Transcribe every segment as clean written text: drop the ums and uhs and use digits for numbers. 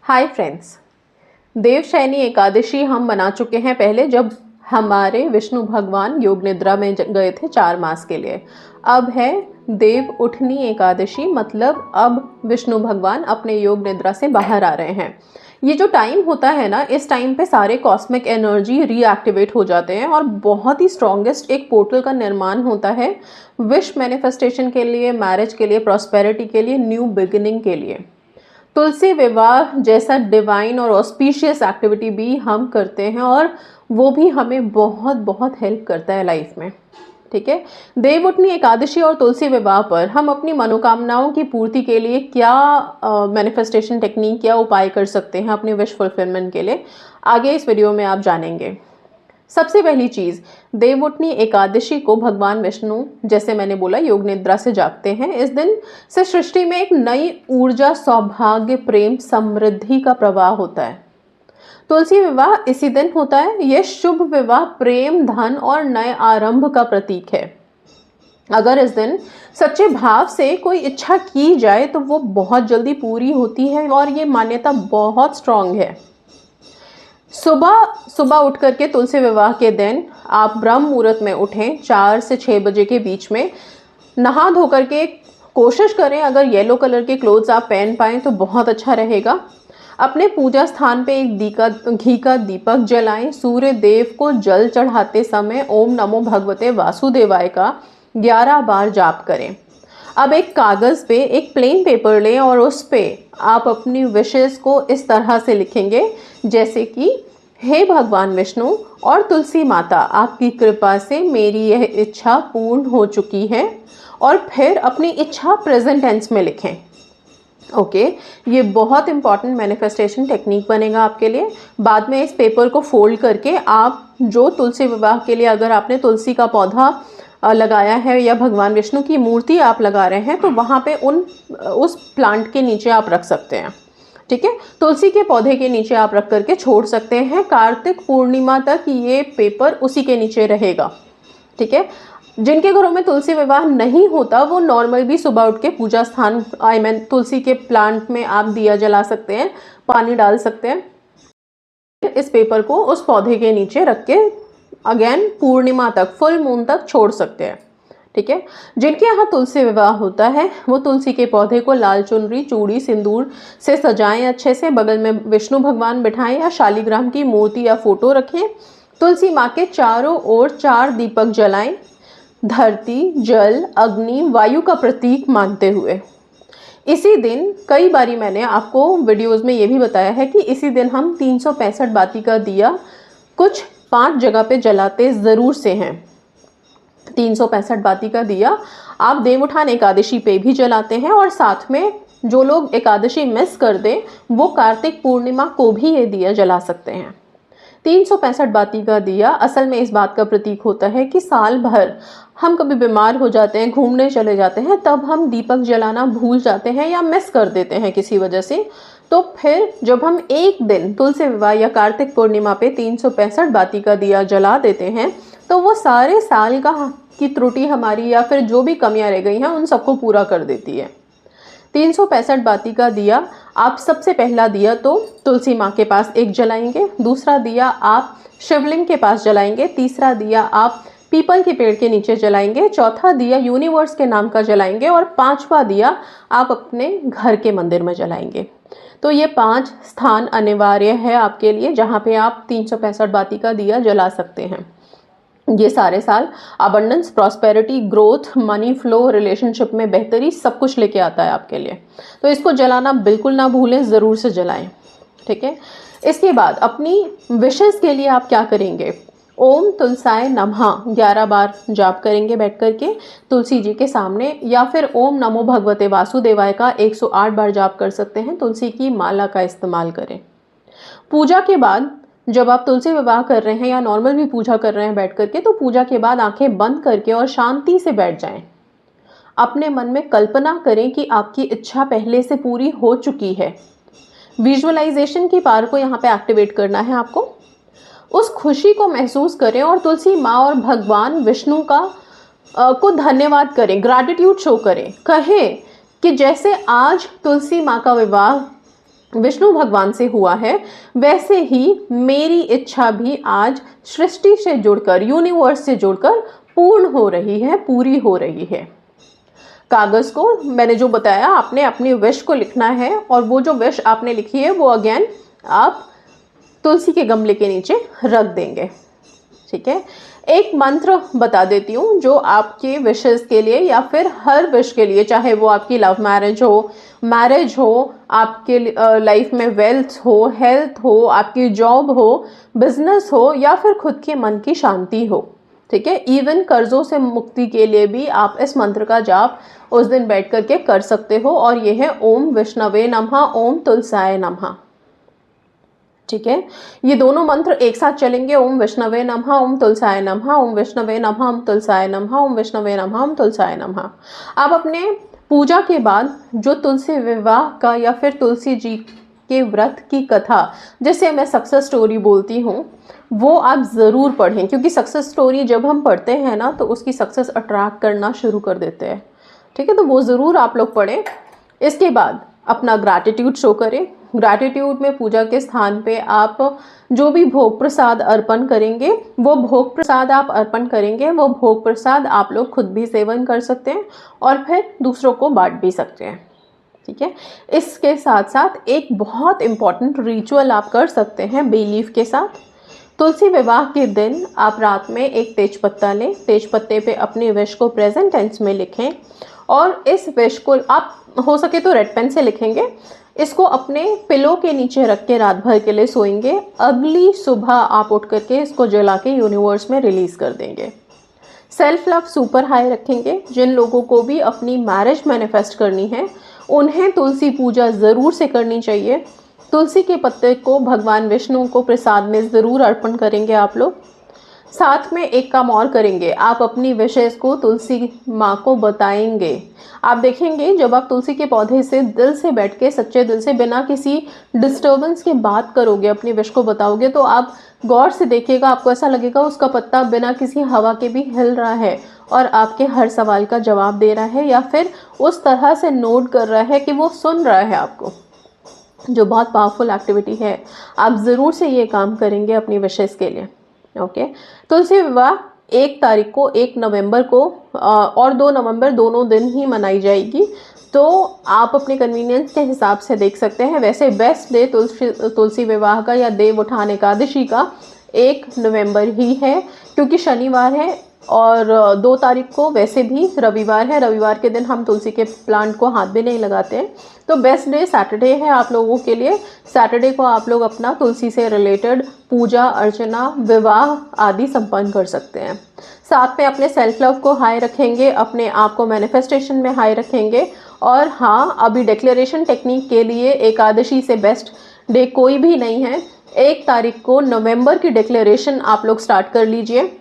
Hi friends, Devshayani Ekadashi हम मना चुके हैं पहले, जब हमारे विष्णु भगवान योग निद्रा में गए थे 4 मास के लिए। अब है देव उठनी एकादशी, मतलब अब विष्णु भगवान अपने योग निद्रा से बाहर आ रहे हैं। ये जो टाइम होता है ना, इस टाइम पे सारे कॉस्मिक एनर्जी रीएक्टिवेट हो जाते हैं और बहुत ही स्ट्रॉन्गेस्ट एक पोर्टल का निर्माण होता है विश मैनिफेस्टेशन के लिए, मैरिज के लिए, प्रॉस्पेरिटी के लिए, न्यू बिगिनिंग के लिए। तुलसी विवाह जैसा डिवाइन और ऑस्पिशियस एक्टिविटी भी हम करते हैं और वो भी हमें बहुत बहुत हेल्प करता है लाइफ में। ठीक है, देवउठनी एकादशी और तुलसी विवाह पर हम अपनी मनोकामनाओं की पूर्ति के लिए क्या मैनिफेस्टेशन टेक्निक, क्या उपाय कर सकते हैं अपनी विश फुलफिलमेंट के लिए, आगे इस वीडियो में आप जानेंगे। सबसे पहली चीज़, देवउठनी एकादशी को भगवान विष्णु, जैसे मैंने बोला, योग निद्रा से जागते हैं। इस दिन से सृष्टि में एक नई ऊर्जा, सौभाग्य, प्रेम, समृद्धि का प्रवाह होता है। तुलसी विवाह इसी दिन होता है। यह शुभ विवाह प्रेम, धन और नए आरंभ का प्रतीक है। अगर इस दिन सच्चे भाव से कोई इच्छा की जाए तो वो बहुत जल्दी पूरी होती है और ये मान्यता बहुत स्ट्रांग है। सुबह सुबह उठ करके तुलसी विवाह के दिन आप ब्रह्म मुहूर्त में उठें, 4 से 6 बजे के बीच में। नहा धो करके कोशिश करें, अगर येलो कलर के क्लोथ्स आप पहन पाएँ तो बहुत अच्छा रहेगा। अपने पूजा स्थान पे एक घी का दीपक जलाएं। सूर्य देव को जल चढ़ाते समय ओम नमो भगवते वासुदेवाय का 11 बार जाप करें। अब एक कागज़ पे एक प्लेन पेपर लें और उस पे आप अपनी विशेस को इस तरह से लिखेंगे, जैसे कि हे भगवान विष्णु और तुलसी माता, आपकी कृपा से मेरी यह इच्छा पूर्ण हो चुकी है। और फिर अपनी इच्छा प्रेजेंट टेंस में लिखें। ओके, ये बहुत इंपॉर्टेंट मैनिफेस्टेशन टेक्निक बनेगा आपके लिए। बाद में इस पेपर को फोल्ड करके आप जो तुलसी विवाह के लिए, अगर आपने तुलसी का पौधा लगाया है या भगवान विष्णु की मूर्ति आप लगा रहे हैं, तो वहाँ पे उस प्लांट के नीचे आप रख सकते हैं। ठीक है, तुलसी के पौधे के नीचे आप रख करके छोड़ सकते हैं। कार्तिक पूर्णिमा तक ये पेपर उसी के नीचे रहेगा। ठीक है, जिनके घरों में तुलसी विवाह नहीं होता वो नॉर्मल भी सुबह उठ के पूजा स्थान, तुलसी के प्लांट में आप दिया जला सकते हैं, पानी डाल सकते हैं। इस पेपर को उस पौधे के नीचे रख के अगेन पूर्णिमा तक, फुल मून तक छोड़ सकते हैं। ठीक है, जिनके यहाँ तुलसी विवाह होता है वो तुलसी के पौधे को लाल चुनरी, चूड़ी, सिंदूर से सजाएं अच्छे से। बगल में विष्णु भगवान बिठाएं या शालिग्राम की मूर्ति या फोटो रखें। तुलसी माँ के चारों ओर 4 दीपक जलाएं, धरती, जल, अग्नि, वायु का प्रतीक मानते हुए। इसी दिन कई बारी मैंने आपको वीडियोस में ये भी बताया है कि इसी दिन हम 365 बाती का दिया कुछ 5 जगह पे जलाते ज़रूर से हैं। 365 बाती का दिया आप देवउठान एकादशी पे भी जलाते हैं और साथ में जो लोग एकादशी मिस कर दें वो कार्तिक पूर्णिमा को भी ये दिया जला सकते हैं। 365 बाती का दिया असल में इस बात का प्रतीक होता है कि साल भर हम कभी बीमार हो जाते हैं, घूमने चले जाते हैं, तब हम दीपक जलाना भूल जाते हैं या मिस कर देते हैं किसी वजह से। तो फिर जब हम एक दिन तुलसी विवाह या कार्तिक पूर्णिमा पे 365 बाती का दिया जला देते हैं तो वो सारे साल की त्रुटि हमारी या फिर जो भी कमियां रह गई हैं उन सबको पूरा कर देती है। 365 बाती का दिया आप सबसे पहला दिया तो तुलसी माँ के पास एक जलाएंगे, दूसरा दिया आप शिवलिंग के पास जलाएंगे, तीसरा दिया आप पीपल के पेड़ के नीचे जलाएंगे, चौथा दिया यूनिवर्स के नाम का जलाएंगे और 5वां दिया आप अपने घर के मंदिर में जलाएंगे। तो ये 5 स्थान अनिवार्य है आपके लिए जहाँ पे आप 365 बाती का दिया जला सकते हैं। ये सारे साल abundance, prosperity, growth, money flow, relationship में बेहतरी, सब कुछ लेके आता है आपके लिए। तो इसको जलाना बिल्कुल ना भूलें, ज़रूर से जलाएं। ठीक है, इसके बाद अपनी विशेस के लिए आप क्या करेंगे? ओम तुलसाय नमः 11 बार जाप करेंगे बैठ करके तुलसी जी के सामने, या फिर ओम नमो भगवते वासुदेवाय का 108 बार जाप कर सकते हैं। तुलसी की माला का इस्तेमाल करें। पूजा के बाद जब आप तुलसी विवाह कर रहे हैं या नॉर्मल भी पूजा कर रहे हैं बैठ करके, तो पूजा के बाद आंखें बंद करके और शांति से बैठ जाएं। अपने मन में कल्पना करें कि आपकी इच्छा पहले से पूरी हो चुकी है। विजुअलाइजेशन की पावर को यहाँ पे एक्टिवेट करना है आपको। उस खुशी को महसूस करें और तुलसी माँ और भगवान विष्णु को धन्यवाद करें, ग्रैटिट्यूड शो करें। कहें कि जैसे आज तुलसी माँ का विवाह विष्णु भगवान से हुआ है, वैसे ही मेरी इच्छा भी आज सृष्टि से जुड़कर, यूनिवर्स से जुड़कर पूर्ण हो रही है, पूरी हो रही है। कागज को मैंने जो बताया, आपने अपनी विश को लिखना है और वो जो विश आपने लिखी है वो अगेन आप तुलसी के गमले के नीचे रख देंगे। ठीक है, एक मंत्र बता देती हूँ जो आपके विशेस के लिए या फिर हर विश के लिए, चाहे वो आपकी लव मैरिज हो, आपके लाइफ में वेल्थ हो, हेल्थ हो, आपकी जॉब हो, बिजनेस हो, या फिर खुद के मन की शांति हो। ठीक है, इवन कर्जों से मुक्ति के लिए भी आप इस मंत्र का जाप उस दिन बैठ करके कर सकते हो, और ये है ओम विष्णवे नमः, ओम तुलसाय नमः। ठीक है, ये दोनों मंत्र एक साथ चलेंगे, ओम विष्णवे नमः, ओम तुलसाय नमः, ओम विष्णवे नमः, ओम तुलसाय नमः, ओम विष्णवे नमः, ओम तुलसाय नमः। आप अपने पूजा के बाद जो तुलसी विवाह का या फिर तुलसी जी के व्रत की कथा, जिसे मैं सक्सेस स्टोरी बोलती हूँ, वो आप ज़रूर पढ़ें, क्योंकि सक्सेस स्टोरी जब हम पढ़ते हैं ना तो उसकी सक्सेस अट्रैक्ट करना शुरू कर देते हैं। ठीक है, तो वो ज़रूर आप लोग पढ़ें। इसके बाद अपना ग्रैटिट्यूड शो करें। ग्रैटिट्यूड में पूजा के स्थान पे आप जो भी भोग प्रसाद अर्पण करेंगे, वो भोग प्रसाद आप अर्पण करेंगे, वो भोग प्रसाद आप लोग खुद भी सेवन कर सकते हैं और फिर दूसरों को बांट भी सकते हैं। ठीक है, इसके साथ साथ एक बहुत इम्पॉर्टेंट रिचुअल आप कर सकते हैं बे लीफ के साथ। तुलसी विवाह के दिन आप रात में एक तेजपत्ता लें, तेजपत्ते पे अपनी विश को प्रेजेंट टेंस में लिखें और इस विश को आप हो सके तो रेड पेन से लिखेंगे। इसको अपने पिलो के नीचे रख के रात भर के लिए सोएंगे। अगली सुबह आप उठ करके इसको जला के यूनिवर्स में रिलीज कर देंगे। सेल्फ लव सुपर हाई रखेंगे। जिन लोगों को भी अपनी मैरिज मैनिफेस्ट करनी है उन्हें तुलसी पूजा ज़रूर से करनी चाहिए। तुलसी के पत्ते को भगवान विष्णु को प्रसाद में ज़रूर अर्पण करेंगे आप लोग। साथ में एक काम और करेंगे, आप अपनी विशेष को तुलसी माँ को बताएंगे। आप देखेंगे जब आप तुलसी के पौधे से दिल से बैठ के, सच्चे दिल से, बिना किसी डिस्टर्बेंस के बात करोगे, अपनी विश को बताओगे, तो आप गौर से देखिएगा, आपको ऐसा लगेगा उसका पत्ता बिना किसी हवा के भी हिल रहा है और आपके हर सवाल का जवाब दे रहा है, या फिर उस तरह से नोट कर रहा है कि वो सुन रहा है आपको, जो बहुत पावरफुल एक्टिविटी है। आप ज़रूर से ये काम करेंगे अपनी विशेष के लिए। ओके, तुलसी विवाह 1 तारीख को, 1 नवंबर को और 2 नवंबर दोनों दिन ही मनाई जाएगी, तो आप अपने कन्वीनियंस के हिसाब से देख सकते हैं। वैसे बेस्ट डे तुलसी विवाह का या देव उठान एकादशी का 1 नवंबर ही है, क्योंकि शनिवार है, और 2 तारीख को वैसे भी रविवार है। रविवार के दिन हम तुलसी के प्लांट को हाथ भी नहीं लगाते हैं, तो बेस्ट डे सैटरडे है आप लोगों के लिए। सैटरडे को आप लोग अपना तुलसी से रिलेटेड पूजा अर्चना, विवाह आदि संपन्न कर सकते हैं। साथ में अपने सेल्फ लव को हाई रखेंगे, अपने आप को मैनिफेस्टेशन में हाई रखेंगे। और हाँ, अभी डिक्लेरेशन टेक्निक के लिए एकादशी से बेस्ट डे कोई भी नहीं है। 1 तारीख को नवंबर की डिक्लेरेशन आप लोग स्टार्ट कर लीजिए।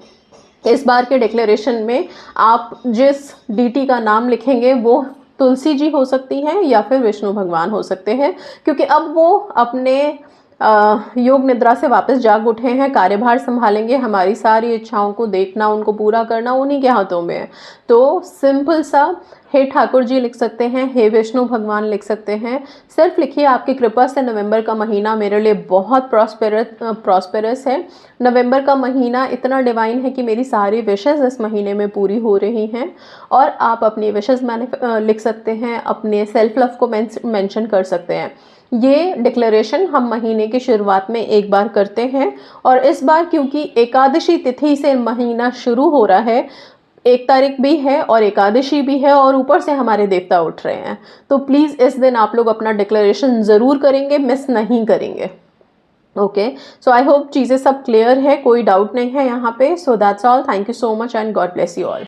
इस बार के डिक्लेरेशन में आप जिस डीटी का नाम लिखेंगे वो तुलसी जी हो सकती हैं या फिर विष्णु भगवान हो सकते हैं, क्योंकि अब वो अपने योग निद्रा से वापस जाग उठे हैं, कार्यभार संभालेंगे। हमारी सारी इच्छाओं को देखना, उनको पूरा करना उन्हीं के हाथों में है। तो सिंपल सा हे ठाकुर जी लिख सकते हैं, हे विष्णु भगवान लिख सकते हैं। सिर्फ लिखिए, आपकी कृपा से नवंबर का महीना मेरे लिए बहुत प्रॉस्पेरस है। नवंबर का महीना इतना डिवाइन है कि मेरी सारी विशेज़ इस महीने में पूरी हो रही हैं। और आप अपनी विशेज़ लिख सकते हैं, अपने सेल्फ लव को मेंशन कर सकते हैं। ये डिक्लेरेशन हम महीने की शुरुआत में एक बार करते हैं, और इस बार क्योंकि एकादशी तिथि से महीना शुरू हो रहा है, 1 तारीख भी है और एकादशी भी है, और ऊपर से हमारे देवता उठ रहे हैं, तो प्लीज़ इस दिन आप लोग अपना डिक्लेरेशन ज़रूर करेंगे, मिस नहीं करेंगे। ओके, सो आई होप चीज़ें सब क्लियर है, कोई डाउट नहीं है यहाँ पे। So that's all, thank you so much and God bless you all.